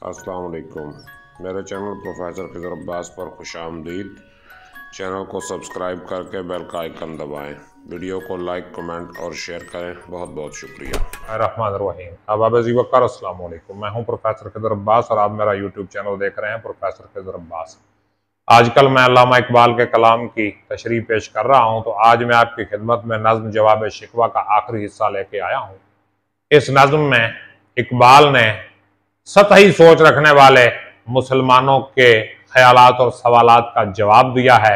अस्सलाम वालेकुम। मेरे चैनल प्रोफेसर खिज़र अब्बास पर खुशामदीद। चैनल को सब्सक्राइब करके बेल का आइकन दबाएं। वीडियो को लाइक, कमेंट और शेयर करें। बहुत बहुत शुक्रिया। रहमान रहीम। अब जी वक़्र अस्सलाम वालेकुम। मैं हूं प्रोफेसर खिज़र अब्बास और आप मेरा यूट्यूब चैनल देख रहे हैं प्रोफेसर खिज़र अब्बास। आजकल मैं अल्लामा इकबाल के कलाम की तशरीह पेश कर रहा हूं, तो आज मैं आपकी खिदमत में नज़्म जवाब शिकवा का आखिरी हिस्सा लेके आया हूं। इस नज़्म में इकबाल ने सतही सोच रखने वाले मुसलमानों के ख्यालात और सवालात का जवाब दिया है।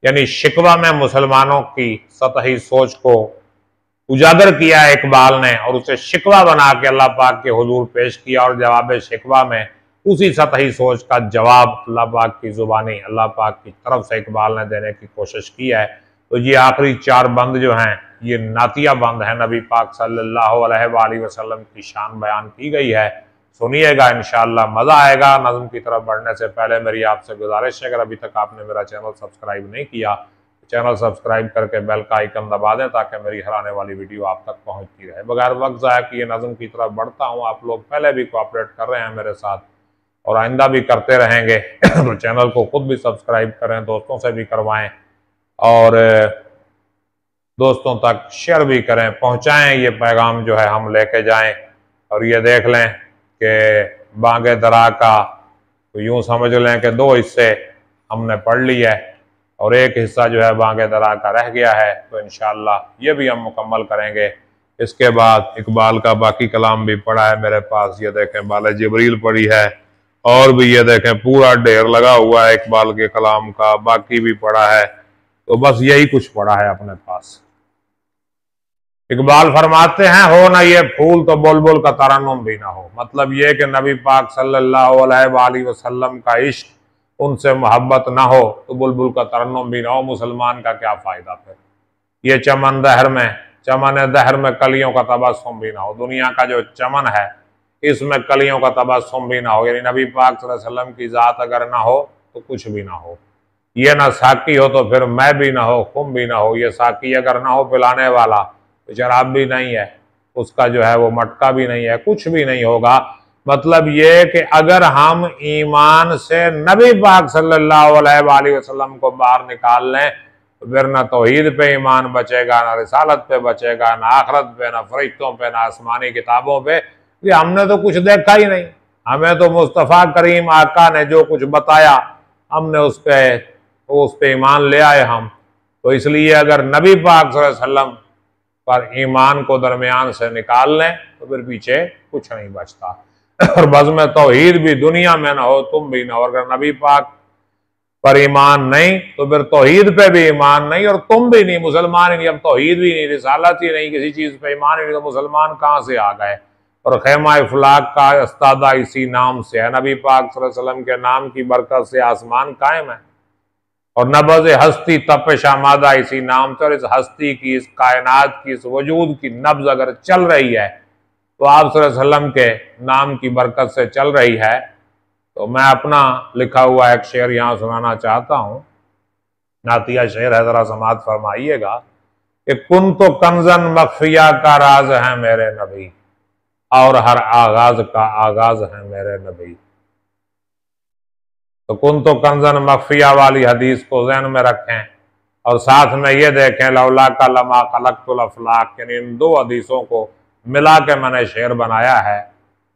यानी शिकवा में मुसलमानों की सतही सोच को उजागर किया है इकबाल ने और उसे शिकवा बना के अल्लाह पाक के हुजूर पेश किया और जवाब शिकवा में उसी सतही सोच का जवाब अल्लाह पाक की ज़ुबानी अल्लाह पाक की तरफ से इकबाल ने देने की कोशिश की है। तो ये आखिरी 4 बंद जो हैं ये नातिया बंद है। नबी पाक सल्लल्लाहु अलैहि वसल्लम की शान बयान की गई है। सुनिएगा, इंशाअल्लाह मज़ा आएगा। नज़्म की तरफ बढ़ने से पहले मेरी आपसे गुजारिश है, अगर अभी तक आपने मेरा चैनल सब्सक्राइब नहीं किया, चैनल सब्सक्राइब करके बेल का आइकन दबा दें ताकि मेरी हर आने वाली वीडियो आप तक पहुंचती रहे। बगैर वक्त ज़ाया किए नज़्म की तरफ बढ़ता हूं। आप लोग पहले भी कोऑपरेट कर रहे हैं मेरे साथ और आइंदा भी करते रहेंगे। तो चैनल को खुद भी सब्सक्राइब करें, दोस्तों से भी करवाएं और दोस्तों तक शेयर भी करें, पहुंचाएं। ये पैगाम जो है हम लेके जाएं और ये देख लें कि बांगे दरा का तो यूं समझ लें कि 2 हिस्से हमने पढ़ ली है और एक हिस्सा जो है बांगे दरा का रह गया है। तो इंशाअल्लाह ये भी हम मुकम्मल करेंगे। इसके बाद इकबाल का बाकी कलाम भी पढ़ा है मेरे पास। ये देखें बाले जिब्रील पढ़ी है और भी ये देखें पूरा ढेर लगा हुआ है इकबाल के कलाम का, बाकी भी पढ़ा है। तो बस यही कुछ पढ़ा है अपने पास। इकबाल फरमाते हैं, हो ना ये फूल तो बुलबुल का तरन्नुम भी ना हो। मतलब ये कि नबी पाक सल्लल्लाहु अलैहि वसल्लम का इश्क, उनसे मोहब्बत ना हो तो बुलबुल का तरन्नुम भी ना हो। मुसलमान का क्या फायदा फिर। ये चमन दहर में कलियों का तबस्सुम भी ना हो। दुनिया का जो चमन है इसमें कलियों का तबस्सुम भी ना हो। यानी नबी पाक सल्लल्लाहु अलैहि वसल्लम की जात अगर ना हो तो कुछ भी ना हो। ये ना साकी हो तो फिर मैं भी ना हो, खुम भी ना हो। ये साकी अगर ना हो पिलाने वाला तो शराब भी नहीं है, उसका जो है वो मटका भी नहीं है, कुछ भी नहीं होगा। मतलब ये कि अगर हम ईमान से नबी पाक सल्लल्लाहु अलैहि वसल्लम को बाहर निकाल लें तो फिर ना तौहीद पे ईमान बचेगा, ना रिसालत पे बचेगा, ना आखरत पे, ना फरिश्तों पे, ना आसमानी किताबों पे। ये हमने तो कुछ देखा ही नहीं। हमें तो मुस्तफ़ा करीम आका ने जो कुछ बताया हमने उस पे ईमान ले आए हम। तो इसलिए अगर नबी पाक सल्लल्लाहु अलैहि वसल्लम पर ईमान को दरमियान से निकाल लें तो फिर पीछे कुछ नहीं बचता। और बज़्म तौहीद भी दुनिया में ना हो, तुम भी ना हो। अगर नबी पाक पर ईमान नहीं तो फिर तौहीद पे भी ईमान नहीं और तुम भी नहीं, मुसलमान ही नहीं। अब तौहीद भी नहीं, रिसालत ही नहीं, किसी चीज पे ईमान ही नहीं, तो मुसलमान कहाँ से आ गए। और खैमा इफलाक का इस्तादा इसी नाम से है। नबी पाक सल्लल्लाहु अलैहि वसल्लम के नाम की बरकत से आसमान कायम है और नबज़ हस्ती तपिश आमादा इसी नाम से। और इस हस्ती की, इस कायनात की, इस वजूद की नब्ज अगर चल रही है तो आप सल्लल्लाहु अलैहि वसल्लम के नाम की बरकत से चल रही है। तो मैं अपना लिखा हुआ एक शेर यहाँ सुनाना चाहता हूँ। नातिया शेर है, जरा समाअत फरमाइएगा कि कुन तो कंजन मखफिया का राज है मेरे नबी और हर आगाज का आगाज है मेरे नबी। तो कुन तो कंजन मखफिया वाली हदीस को ज़हन में रखें और साथ में ये देखें लौला का लमा खलक़तुल अफ़लाक, यानी इन 2 हदीसों को मिला के मैंने शेर बनाया है।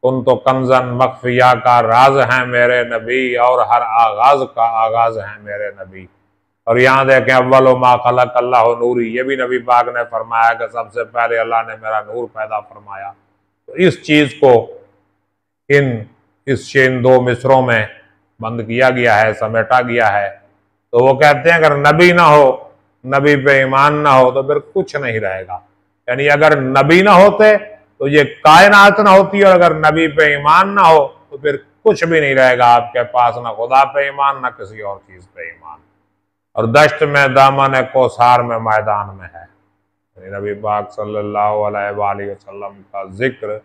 कुन तो कंजन मखफिया का राज है मेरे नबी और हर आगाज का आगाज है मेरे नबी। और यहाँ देखें अव्वल मा खलक़ अल्लाह नूरी, ये भी नबी पाक ने फरमाया कि सबसे पहले अल्लाह ने मेरा नूर पैदा फरमाया। तो इस चीज़ को इन 2 मिसरों में बंद किया गया है, समेटा गया है। तो वो कहते हैं अगर नबी ना हो, नबी पे ईमान ना हो तो फिर कुछ नहीं रहेगा। यानी अगर नबी ना होते तो ये कायनात ना होती और अगर नबी पे ईमान ना हो तो फिर कुछ भी नहीं रहेगा आपके पास, ना खुदा पे ईमान ना किसी और चीज पे ईमान। और दश्त में दामन कौसार में मैदान में है। यानी नबी पाक सल्लल्लाहु अलैहि वसल्लम का जिक्र,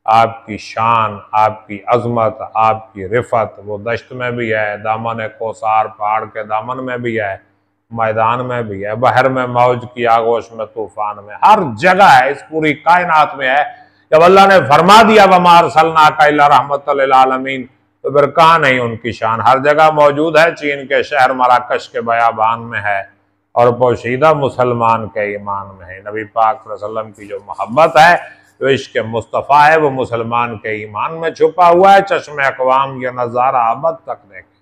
आपकी शान, आपकी अजमत, आपकी रिफत वो दश्त में भी है, दामन कौसार पहाड़ के दामन में भी है, मैदान में भी है, बहर में मौज की आगोश में, तूफान में, हर जगह है, इस पूरी कायनात में है। जब अल्लाह ने फरमा दिया वमा अरसलनाका इल्ला रहमतल लिल आलमीन, तो फिर कहाँ नहीं उनकी शान। हर जगह मौजूद है। चीन के शहर मराकश के बयाबान में है और पोशीदा मुसलमान के ईमान में है। नबी पाक सल्लल्लाहु अलैहि वसल्लम की जो मोहब्बत है, जो इश्क मुस्तफ़ा है, वो मुसलमान के ईमान में छुपा हुआ है। चश्मे अक़वाम ये नज़ारा अबद तक देखे,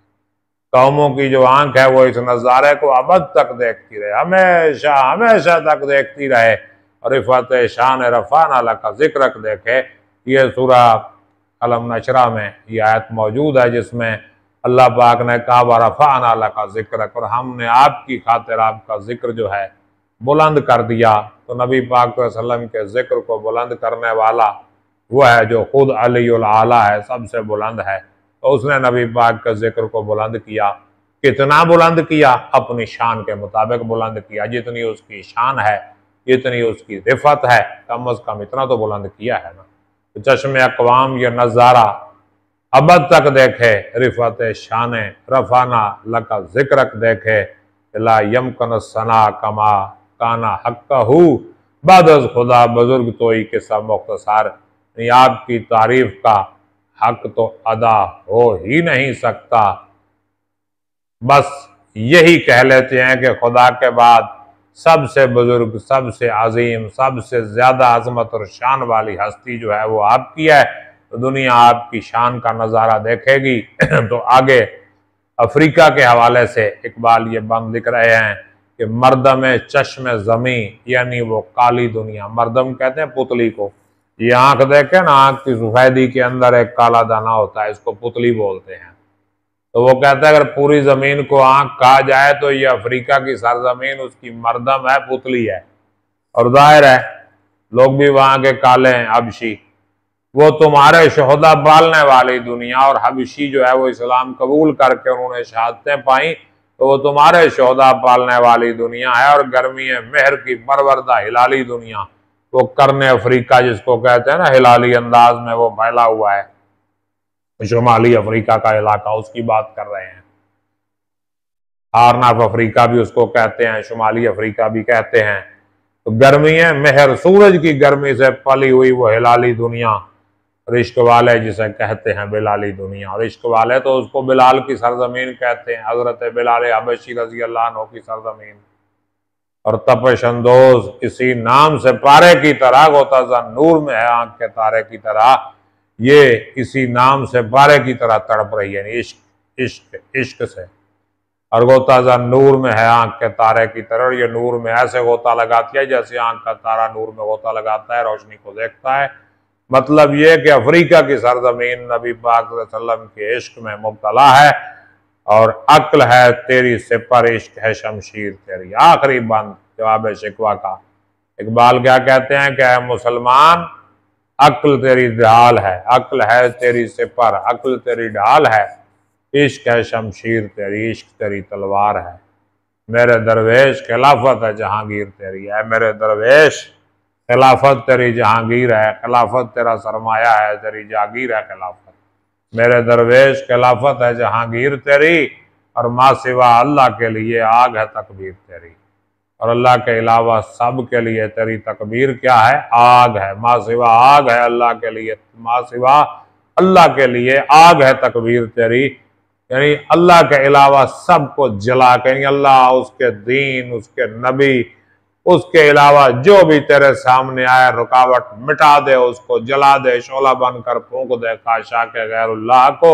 कौमों की जो आंख है वो इस नज़ारे को अबद तक देखती रहे, हमेशा हमेशा तक देखती रहे। और रिफ़त शान रफ़ाना लका ज़िक्रक देखे। ये सूरा अलम नशरा में ये आयत मौजूद है जिसमें अल्लाह पाक ने कहा व रफ़ाना लका ज़िक्रक, और हमने आपकी खातिर आपका जिक्र जो है बुलंद कर दिया। तो नबी पाक सल्लल्लाहु अलैहि वसल्लम के जिक्र को बुलंद करने वाला वो है जो खुद अलीउल आला है, सबसे बुलंद है। तो उसने नबी पाक के जिक्र को बुलंद किया। कितना बुलंद किया? अपनी शान के मुताबिक बुलंद किया। जितनी उसकी शान है, जितनी उसकी रिफत है, कम अज कम इतना तो बुलंद किया है ना। तो चश्मे अक़वाम ये नज़ारा अबद तक देखे, रिफत शान रफ़ाना लका ज़िक्रक देखे। ला यमकन सना कमा काना हक़्क़हू, बादज़ खुदा बुजुर्ग तोई के सब मुख्तसार, आपकी तारीफ का हक तो अदा हो ही नहीं सकता। बस यही कह लेते हैं कि खुदा के बाद सबसे बुजुर्ग, सबसे अजीम, सबसे ज्यादा अजमत और शान वाली हस्ती जो है वो आपकी है। तो दुनिया आपकी शान का नज़ारा देखेगी। तो आगे अफ्रीका के हवाले से इकबाल ये बंद लिख रहे हैं कि मर्दम चश्म ज़मी, यानी वो काली दुनिया, मर्दम कहते हैं पुतली को। ये आंख देखे ना, आंख की सफेदी के अंदर एक काला दाना होता है, इसको पुतली बोलते हैं। तो वो कहते हैं अगर पूरी जमीन को आंख कहा जाए तो ये अफ्रीका की सरजमीन उसकी मर्दम है, पुतली है। और जाहिर है लोग भी वहां के काले हैं, हबशी। वो तुम्हारे शोहदा पालने वाली दुनिया, और हबशी जो है वो इस्लाम कबूल करके उन्होंने शहादतें पाई, तो वो तुम्हारे शोहदा पालने वाली दुनिया है। और गर्मी मेहर की परवरदा हिलाली दुनिया, वो करने अफ्रीका जिसको कहते हैं ना, हिलाली अंदाज में वो फैला हुआ है, शुमाली अफ्रीका का इलाका, उसकी बात कर रहे हैं। हार्न ऑफ अफ्रीका भी उसको कहते हैं, शुमाली अफ्रीका भी कहते हैं। तो गर्मी है मेहर, सूरज की गर्मी से पली हुई वो हिलाली दुनिया, रिश्क वाले जिसे कहते हैं बिलाली दुनिया। और इश्क वाले तो उसको बिलाल की सरजमीन कहते हैं, हजरत बिलाल हबशी रज़ी अल्लाह अन्हु की सरजमीन। और तपश अंदोज इसी नाम से पारे की तरह, गोताज़ा नूर में है आंख के तारे की तरह, ये इसी नाम से पारे की तरह तड़प रही है, इश्क इश्क इश्क से। और गोताज़ा नूर में है आंख के तारे की तरह, ये नूर में ऐसे गोता लगाती है जैसे आंख का तारा नूर में गोता लगाता है, रोशनी को देखता है। मतलब ये कि अफ्रीका की सरजमीन नबी पाक सल्लल्लाहु अलैहि वसल्लम के इश्क में मुब्तला है। और अक्ल है तेरी सिपर, इश्क है शमशीर तेरी। आखिरी बंद जवाब शिकवा का। इकबाल क्या कहते हैं कि मुसलमान, अक्ल तेरी ढाल है, अक्ल है तेरी सिपर, अक्ल तेरी ढाल है, इश्क है शमशीर तेरी, इश्क तेरी तलवार है। मेरे दरवेश खिलाफत है जहांगीर तेरी, है मेरे दरवेश खिलाफत तेरी जहांगीर है, खिलाफत तेरा सरमाया है, तेरी जागीर है खिलाफत। मेरे दरवेश खिलाफत है जहांगीर तेरी, और माँ सिवा अल्लाह के लिए आग है तकबीर तेरी। और अल्लाह के अलावा सब के लिए तेरी तकबीर क्या है? आग है। माँ सिवा आग है अल्लाह के लिए, माँ सिवा अल्लाह के लिए आग है तकबीर तेरी। यानी अल्लाह के अलावा सबको जला के, यानी अल्लाह, उसके दीन, उसके नबी, उसके अलावा जो भी तेरे सामने आए रुकावट मिटा दे, उसको जला दे, शोला बनकर फूंक दे काशा के गैरुल्लाह को।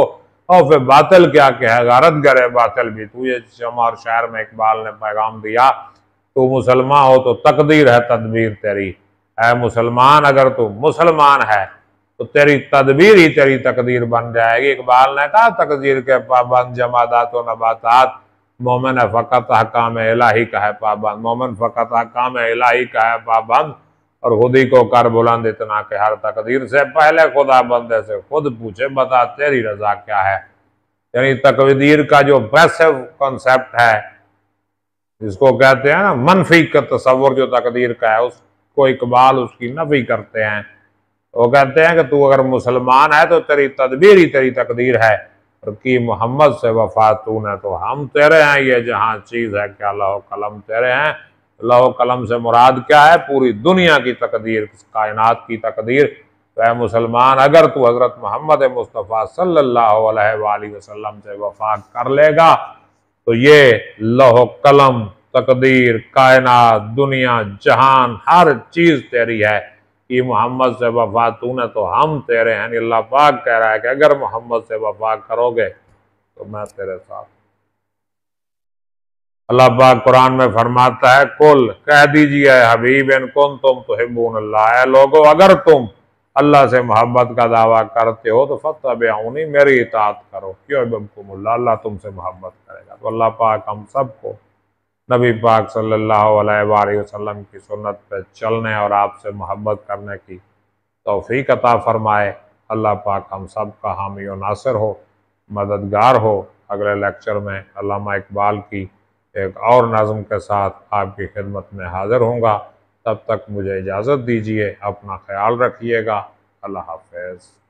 और फिर बातिल क्या कहेगा, रद्द करे बातिल भी। तू ये शमा और शायर में इकबाल ने पैगाम दिया, तू मुसलमान हो तो तकदीर है तदबीर तेरी। ऐ मुसलमान, अगर तू मुसलमान है तो तेरी तदबीर ही तेरी तकदीर बन जाएगी। इकबाल ने कहा तकदीर के पाबंद जमादात व नबातात, मोमिन फ़कत हकाम इलाही का है पाबंद। मोमिन फ़कत हकाम इलाही का है पाबंद, और खुदी को कर बुलंद इतना के हर तकदीर से पहले खुदा बंदे से खुद पूछे बता तेरी रजा क्या है। यानी तकदीर का जो पैसिव कॉन्सेप्ट है, जिसको कहते हैं ना मनफी का तस्वर जो तकदीर का है, उसको इकबाल उसकी नफी करते हैं। वो कहते हैं कि तू अगर मुसलमान है तो तेरी तदबीर ही तेरी तकदीर है, और की मोहम्मद से वफा तूने तो हम तेरे हैं। ये जहां चीज है क्या लहो कलम तेरे हैं। लहो कलम से मुराद क्या है? पूरी दुनिया की तकदीर, कायनात की तकदीर। तो ऐ मुसलमान, अगर तू हजरत मोहम्मद मुस्तफ़ा सल्लल्लाहु अलैहि वसल्लम से वफा कर लेगा तो ये लौह कलम, तकदीर, कायनात, दुनिया, जहान, हर चीज तेरी है कि मोहम्मद से वफा तूने तो हम तेरे हैं। अल्लाह पाक कह रहा है कि अगर मोहम्मद से वफा करोगे तो मैं तेरे साथ। अल्लाह पाक कुरान में फरमाता है, कुल कह दीजिए हबीब इन कुन तुम तुहिब्बूनल्लाह, लोगो अगर तुम अल्लाह से मोहब्बत का दावा करते हो तो फत्तबिऊनी, मेरी इताअत करो, युहिब्बुकुमुल्लाह, अल्लाह तुमसे मोहब्बत करेगा। तो अल्लाह पाक हम सबको नबी पाक सल्लल्लाहु अलैहि वसल्लम की सुन्नत पे चलने और आपसे मोहब्बत करने की तौफीक अता फरमाए। अल्लाह पाक हम सब का हामी और नासिर हो, मददगार हो। अगले लेक्चर में अल्लामा इकबाल की एक और नज़म के साथ आपकी खिदमत में हाजिर होऊंगा। तब तक मुझे इजाज़त दीजिए, अपना ख्याल रखिएगा। अल्लाह हाफ़िज़।